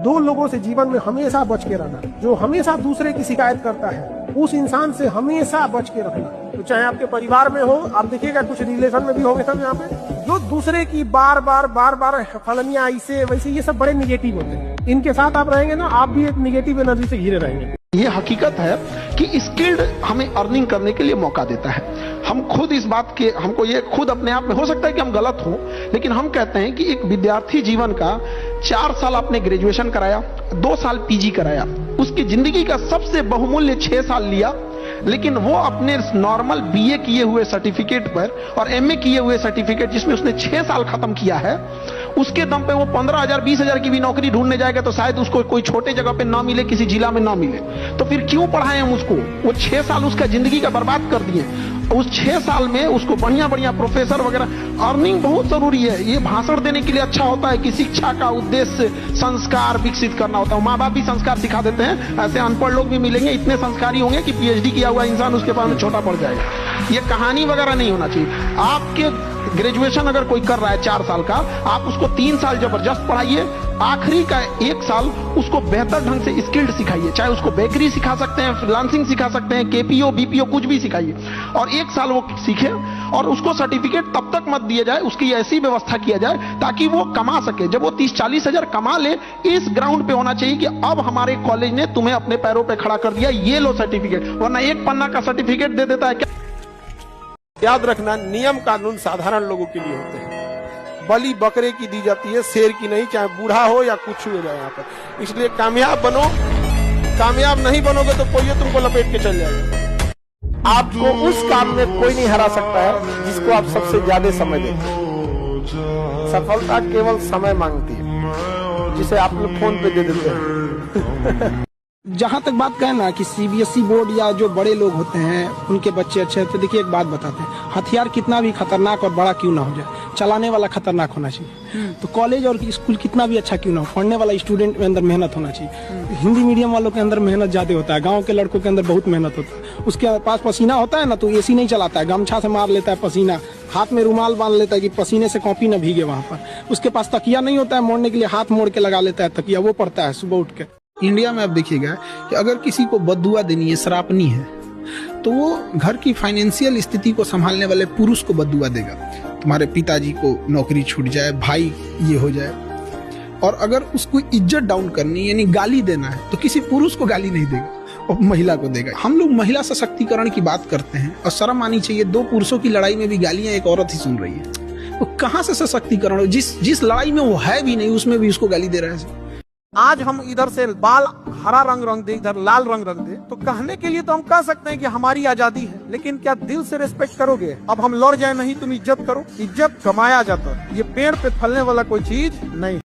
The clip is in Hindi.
दो लोगों से जीवन में हमेशा बच के रहना, जो हमेशा दूसरे की शिकायत करता है उस इंसान से हमेशा बच के रखना। तो चाहे आपके परिवार में हो, आप देखिएगा कुछ रिलेशन में भी होंगे सब यहाँ पे, जो दूसरे की बार बार फलनिया ऐसे वैसे, ये सब बड़े निगेटिव होते हैं। इनके साथ आप रहेंगे ना, आप भी एक निगेटिव एनर्जी से घिरे रहेंगे। ये हकीकत है कि स्किल्ड हमें अर्निंग करने के लिए मौका देता है। हम खुद इस बात के, हमको ये खुद अपने आप में हो सकता है कि हम गलत हों, लेकिन हम कहते हैं कि एक विद्यार्थी जीवन का 4 साल आपने ग्रेजुएशन कराया, 2 साल पीजी कराया, उसकी जिंदगी का सबसे बहुमूल्य 6 साल लिया, लेकिन वो अपने नॉर्मल बीए किए हुए सर्टिफिकेट पर और एमए किए हुए सर्टिफिकेट जिसमें उसने 6 साल खत्म किया है, उसके दम पे वो 15,000 20,000 की भी नौकरी ढूंढने जाएगा तो शायद उसको कोई छोटे जगह पे ना मिले, किसी जिला में ना मिले। तो फिर क्यों पढ़ाएं हम उसको? वो 6 साल उसका जिंदगी का बर्बाद कर दिए। उस 6 साल में उसको बढ़िया बढ़िया प्रोफेसर वगैरह, अर्निंग बहुत जरूरी है। ये भाषण देने के लिए अच्छा होता है कि शिक्षा का उद्देश्य संस्कार विकसित करना होता है। माँ बाप भी संस्कार सिखा देते हैं, ऐसे अनपढ़ लोग भी मिलेंगे, इतने संस्कारी होंगे कि पीएचडी किया हुआ इंसान उसके पास में छोटा पड़ जाएगा। ये कहानी वगैरह नहीं होना चाहिए। आपके ग्रेजुएशन अगर कोई कर रहा है 4 साल का, आप उसको 3 साल जबरदस्त पढ़ाइए, आखिरी का 1 साल उसको बेहतर ढंग से स्किल्ड सिखाइए। चाहे उसको बेकरी सिखा सकते हैं, फ्रीलांसिंग सिखा सकते हैं, केपीओ बीपीओ कुछ भी सिखाइए, और 1 साल वो सीखे और उसको सर्टिफिकेट तब तक मत दिया जाए, उसकी ऐसी व्यवस्था किया जाए ताकि वो कमा सके। जब वो 30-40 हजार कमा ले, इस ग्राउंड पे होना चाहिए कि अब हमारे कॉलेज ने तुम्हें अपने पैरों पे खड़ा कर दिया, ये लो सर्टिफिकेट। वरना एक पन्ना का सर्टिफिकेट दे देता है। क्या याद रखना, नियम कानून साधारण लोगों के लिए होते हैं, बलि बकरे की दी जाती है, शेर की नहीं, चाहे बूढ़ा हो या कुछ हो जाए यहाँ पर। इसलिए कामयाब बनो, कामयाब नहीं बनोगे तो कोई तुमको लपेट के चल जाएगा। आपको उस काम में कोई नहीं हरा सकता है जिसको आप सबसे ज्यादा समय देते हैं। सफलता केवल समय मांगती है, जिसे आप लोग फोन पे दे देते हैं। जहाँ तक बात कहें ना कि सीबीएसई बोर्ड या जो बड़े लोग होते हैं उनके बच्चे अच्छे हैं, तो देखिए एक बात बताते हैं, हथियार कितना भी खतरनाक और बड़ा क्यों ना हो जाए, चलाने वाला खतरनाक होना चाहिए। तो कॉलेज और स्कूल कितना भी अच्छा क्यों ना हो, पढ़ने वाला स्टूडेंट में अंदर मेहनत होना चाहिए। हिंदी मीडियम वालों के अंदर मेहनत ज्यादा होता है, गाँव के लड़कों के अंदर बहुत मेहनत होता है। उसके पास पसीना होता है ना, तो एसी नहीं चलाता है, गमछा से मार लेता है पसीना, हाथ में रुमाल बांध लेता है कि पसीने से कॉपी न भीगे वहाँ पर। उसके पास तकिया नहीं होता है मोड़ने के लिए, हाथ मोड़ के लगा लेता है तकिया, वो पड़ता है सुबह उठ के। इंडिया में आप देखिएगा कि अगर किसी को बद्दुआ देनी है, श्रापनी है, तो वो घर की फाइनेंशियल स्थिति को संभालने वाले पुरुष को बद्दुआ देगा। तुम्हारे पिताजी को नौकरी छूट जाए, भाई ये हो जाए। और अगर उसको इज्जत डाउन करनी यानी गाली देना है तो किसी पुरुष को गाली नहीं देगा, और महिला को देगा। हम लोग महिला सशक्तिकरण की बात करते हैं और शर्म आनी चाहिए, 2 पुरुषों की लड़ाई में भी गालियां एक औरत ही सुन रही है। तो कहाँ से सशक्तिकरण हो? जिस लड़ाई में वो है भी नहीं उसमें भी उसको गाली दे रहा है। आज हम इधर से बाल हरा रंग दे, इधर लाल रंग दे, तो कहने के लिए तो हम कह सकते हैं कि हमारी आजादी है, लेकिन क्या दिल से रिस्पेक्ट करोगे? अब हम लड़ जाए नहीं, तुम इज्जत करो। इज्जत कमाया जाता है, ये पेड़ पे फलने वाला कोई चीज नहीं।